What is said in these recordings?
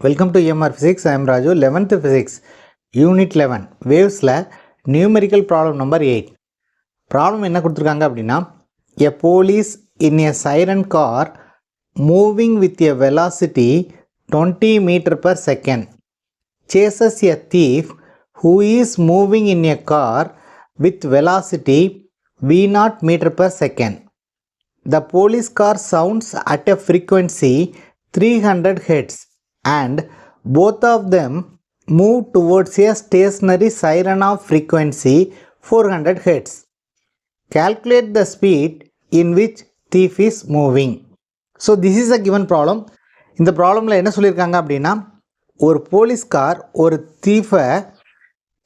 Welcome to EMR Physics. I am Raju. 11th Physics, Unit 11, Wavesல Numerical Problem number 8. Problem என்ன கொடுத்துருக்காங்க அப்படின்னா, a police in a siren car moving with a velocity 20 meter per second chases a thief who is moving in a car with velocity v0 meter per second. The police car sounds at a frequency 300 Hz and both of them move towards a stationary siren of frequency 400 Hz. Calculate the speed in which thief is moving. So this is a given problem. இந்த ப்ராப்ளமில் என்ன சொல்லியிருக்காங்க அப்படின்னா, ஒரு police car ஒரு தீஃபை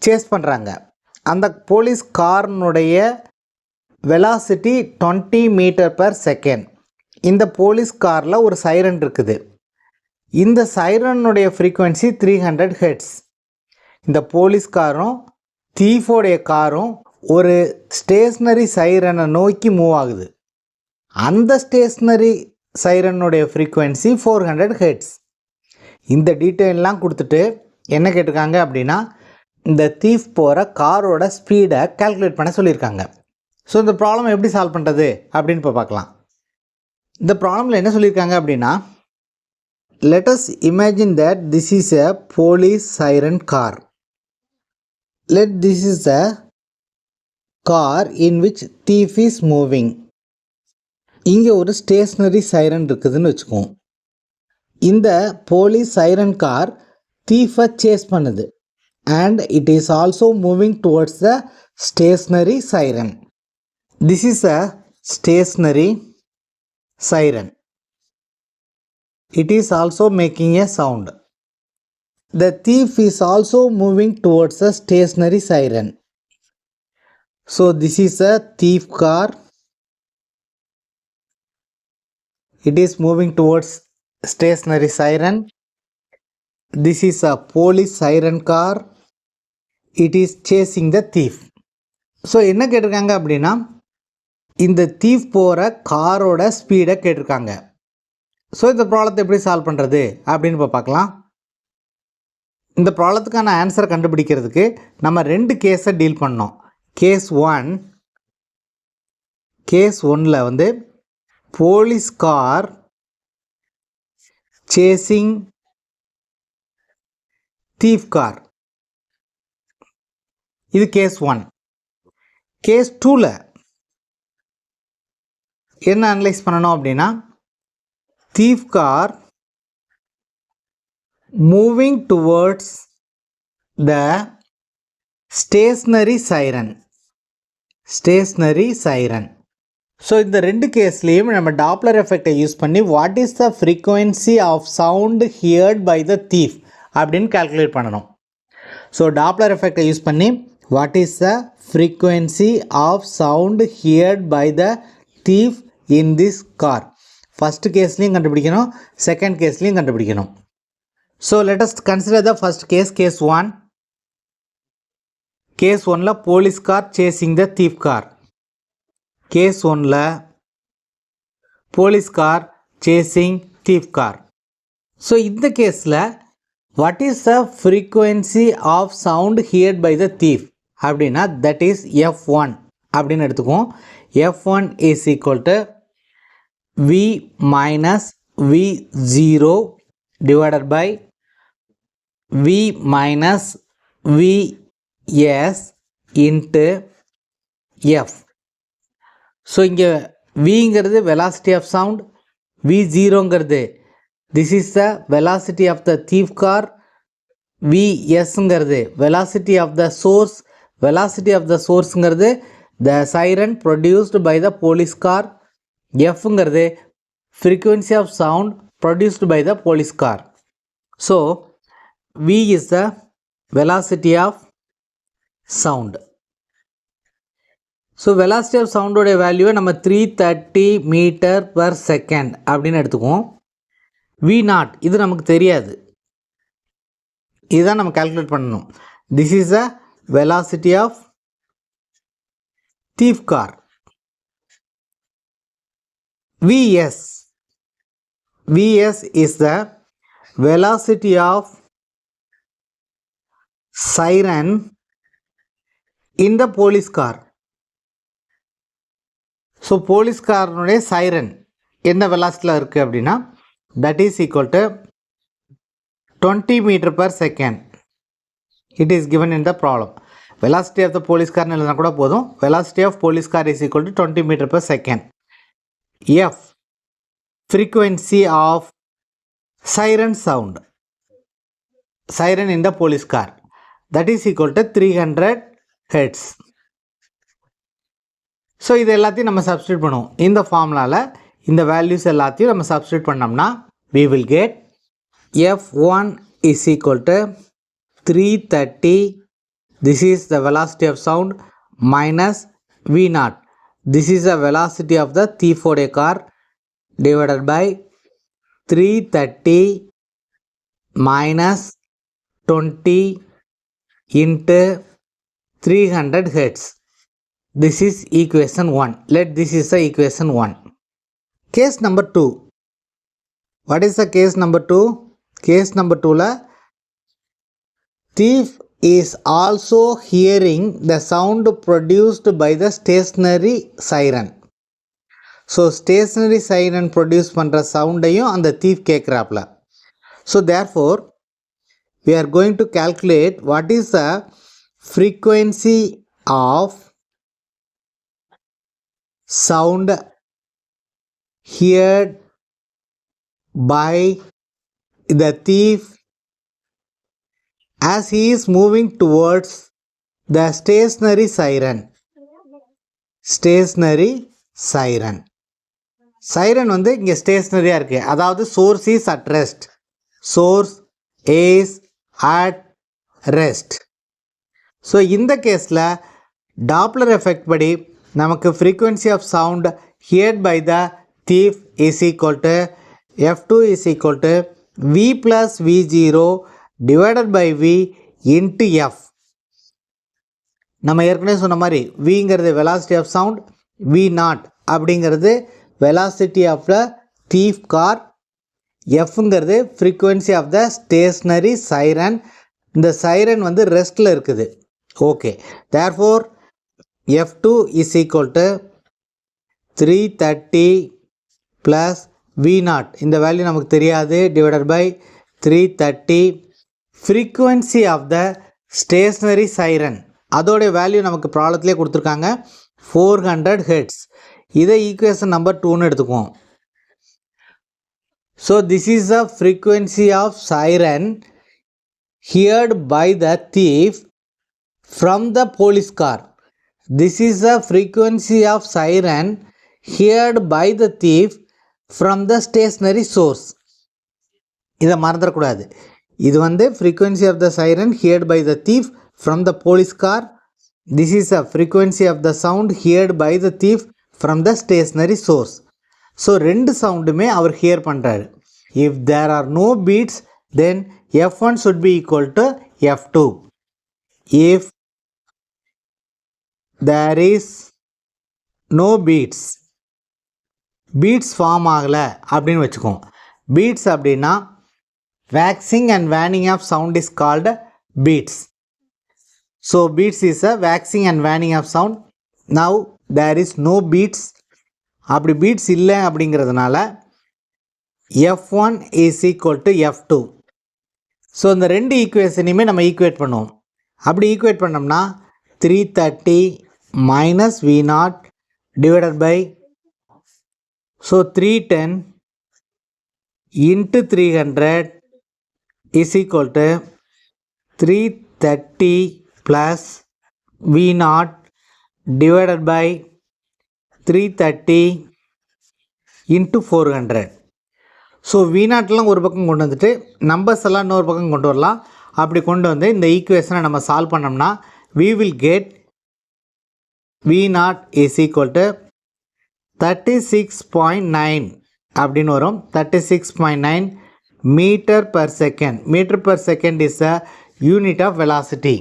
chase பண்ணுறாங்க. அந்த police கார்னுடைய velocity 20 metre per second. இந்த போலீஸ் காரில் ஒரு சைரன் இருக்குது. இந்த சைரனுடைய ஃப்ரீக்குவென்சி 300 Hz. இந்த போலீஸ் காரும் தீஃபோடைய காரும் ஒரு ஸ்டேஷ்னரி சைரனை நோக்கி மூவ் ஆகுது. அந்த ஸ்டேஷ்னரி சைரனுடைய ஃப்ரீக்குவென்சி 400 Hz. இந்த டீட்டெயிலெலாம் கொடுத்துட்டு என்ன கேட்டிருக்காங்க அப்படின்னா, இந்த தீஃப் போகிற காரோட ஸ்பீடை கால்குலேட் பண்ண சொல்லியிருக்காங்க. ஸோ இந்த ப்ராப்ளம் எப்படி சால்வ் பண்ணுறது அப்படின்னு இப்போ பார்க்கலாம். இந்த ப்ராப்ளமில் என்ன சொல்லியிருக்காங்க அப்படின்னா, let us imagine that this is a police siren car. This is a car in which thief is moving. இங்கே ஒரு ஸ்டேஷ்னரி சைரன் இருக்குதுன்னு வச்சுக்குவோம். இந்த போலீஸ் சைரன் கார் தீஃபை சேஸ் பண்ணுது and it is also moving towards the stationary siren. This is a stationary siren. It is also making a sound. The thief is also moving towards a stationary siren. So this is a thief car. It is moving towards stationary siren. This is a police siren car. It is chasing the thief. So என்ன கேட்டிருக்காங்க அப்படின்னா, இந்த thief போகிற காரோட ஸ்பீடை கேட்டிருக்காங்க. So இந்த ப்ராப்ளத்தை எப்படி சால்வ் பண்ணுறது அப்படின்னு இப்போ பார்க்கலாம். இந்த ப்ராப்ளத்துக்கான ஆன்சரை கண்டுபிடிக்கிறதுக்கு நம்ம ரெண்டு கேஸை டீல் பண்ணோம். கேஸ் ஒன்னில் வந்து police car chasing thief car, இது கேஸ் 1. கேஸ் 2ல் என்ன அனலைஸ் பண்ணணும் அப்படின்னா, thief car moving towards the stationary siren. So இந்த ரெண்டு கேஸ்லேயும் நம்ம டாப்ளர் எஃபெக்டை யூஸ் பண்ணி what is the frequency of sound heard by the thief அப்படின்னு கால்குலேட் பண்ணணும். ஸோ டாப்ளர் எஃபெக்டை யூஸ் பண்ணி what is the frequency of sound heard by the thief in this car. First கேஸ்லேயும் கண்டுபிடிக்கணும், செகண்ட் கேஸ்லேயும் கண்டுபிடிக்கணும். So let us consider the first case 1. Case 1ல் police car chasing the thief car. Case 1ல் police car chasing thief car. So இந்த கேஸில் what is the frequency of sound heard by the thief அப்படின்னா that is F1 அப்படின்னு எடுத்துக்குவோம். F1 is equal to V minus V0 divided by V minus Vs into F. So இங்கே Vங்கிறது velocity of sound, V0ங்கிறது this is the velocity of the thief car, Vsங்கிறது velocity of the source, velocity of the sourceங்கிறது the siren produced by the police car, Fங்கிறது frequency of sound produced by the police car. So V is the velocity of sound. So velocity of sound ஓட வேல்யூவை நம்ம 330 metre per second அப்படின்னு எடுத்துக்குவோம். V0 இது நமக்கு தெரியாது, இதுதான் நம்ம கால்குலேட் பண்ணணும். This is the velocity of thief car. Vs is the velocity of siren in the police car. So police காரனுடைய சைரன் என்ன வெலாசிட்டியில் இருக்குது அப்படின்னா that is equal to 20 metre per second. It is given in the problem. Velocity of the police கார்னு எழுதினா கூட போதும். Velocity of police car is equal to 20 metre per second. F frequency of siren sound, siren in the police car, that is equal to 300 hertz. So இது எல்லாத்தையும் நம்ம substitute பண்ணுவோம். இந்த ஃபார்முலாவில் இந்த வேல்யூஸ் எல்லாத்தையும் நம்ம சப்ஸ்டியூட் பண்ணோம்னா we will get F1 is equal to 330, this is the velocity of sound, minus V0, this is the velocity of the thief உடைய car, divided by 330 minus 20 into 300 hertz. This is equation 1. Let this is the equation 1. Case number 2. What is the case number 2? Case number 2 la thief is also hearing the sound produced by the stationary siren. So stationary siren produce பண்ணுற சவுண்டையும் அந்த thief கேட்குறாப்புல. So therefore we are going to calculate what is the frequency of sound heard by the thief as he is moving towards the stationary siren. Stationary siren. Siren வந்து இங்கே ஸ்டேஷ்னரியாக இருக்குது, அதாவது source is at rest. Source is at rest. So இந்த கேஸில் Doppler effect படி நமக்கு frequency of sound heard by the thief is equal to F2 is equal to V plus V0 divided by V into F. நம்ம ஏற்கனவே சொன்ன மாதிரி விங்கிறது velocity of sound, V0 அப்படிங்கிறது velocity of the thief car, Fங்கிறது frequency of the stationary siren. இந்த siren வந்து ரெஸ்ட்டில் இருக்குது. Okay, therefore F2 is equal to 330 plus V0, இந்த value நமக்கு தெரியாது, divided by 330 frequency of the stationary siren, அதோடைய value நமக்கு ப்ராப்ளத்திலே கொடுத்துருக்காங்க 400 hertz. இதை ஈக்குவேஷன் நம்பர் 2ன்னு எடுத்துக்குவோம். So this is the frequency of siren heard by the thief from the police car. This is the frequency of siren heard by the thief from the stationary source. இதை மறந்துடக்கூடாது. இது வந்து frequency of the siren heard by the thief from the police car. This is the frequency of the sound heard by the thief from the stationary source. So ரெண்டு சவுண்டுமே அவர் hear பண்ணுறாரு. If there are no beats then F1 should be equal to F2. If there is no beats, beats form ஆகலை அப்படின்னு வச்சுக்கோம். beats அப்படின்னா waxing and waning of sound is called beats. So beats is a waxing and waning of sound. Now there is no beats. அப்படி beats இல்லை அப்படிங்கிறதுனால F1 is equal to F2. So இந்த ரெண்டு ஈக்குவேஷனையுமே நம்ம ஈக்குவேட் பண்ணுவோம். அப்படி equate பண்ணோம்னா 330 minus V0 divided by, so 310 into 300 is equal to 330 plus V0 divided by 330 into 400. So V0லாம் ஒரு பக்கம் கொண்டு வந்துட்டு நம்பர்ஸ் எல்லாம் இன்னொரு பக்கம் கொண்டு வரலாம். அப்படி கொண்டு வந்து இந்த ஈக்குவேஷனை நம்ம சால்வ் பண்ணோம்னா we will get V0 is equal to 36.9 அப்படின்னு வரும். 36.9 meter per second. Meter per second is the unit of velocity.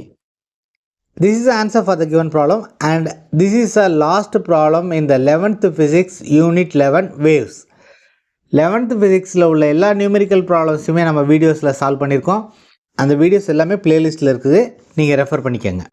This is the answer for the given problem, and this is the last problem in the 11th physics unit 11 waves. 11th ஃபிசிக்ஸில் உள்ள எல்லா numerical ப்ராப்ளம்ஸுமே நம்ம வீடியோஸில் solve பண்ணியிருக்கோம். அந்த videos எல்லாமே ப்ளேலிஸ்ட்டில் இருக்குது, நீங்கள் ரெஃபர் பண்ணிக்கோங்க.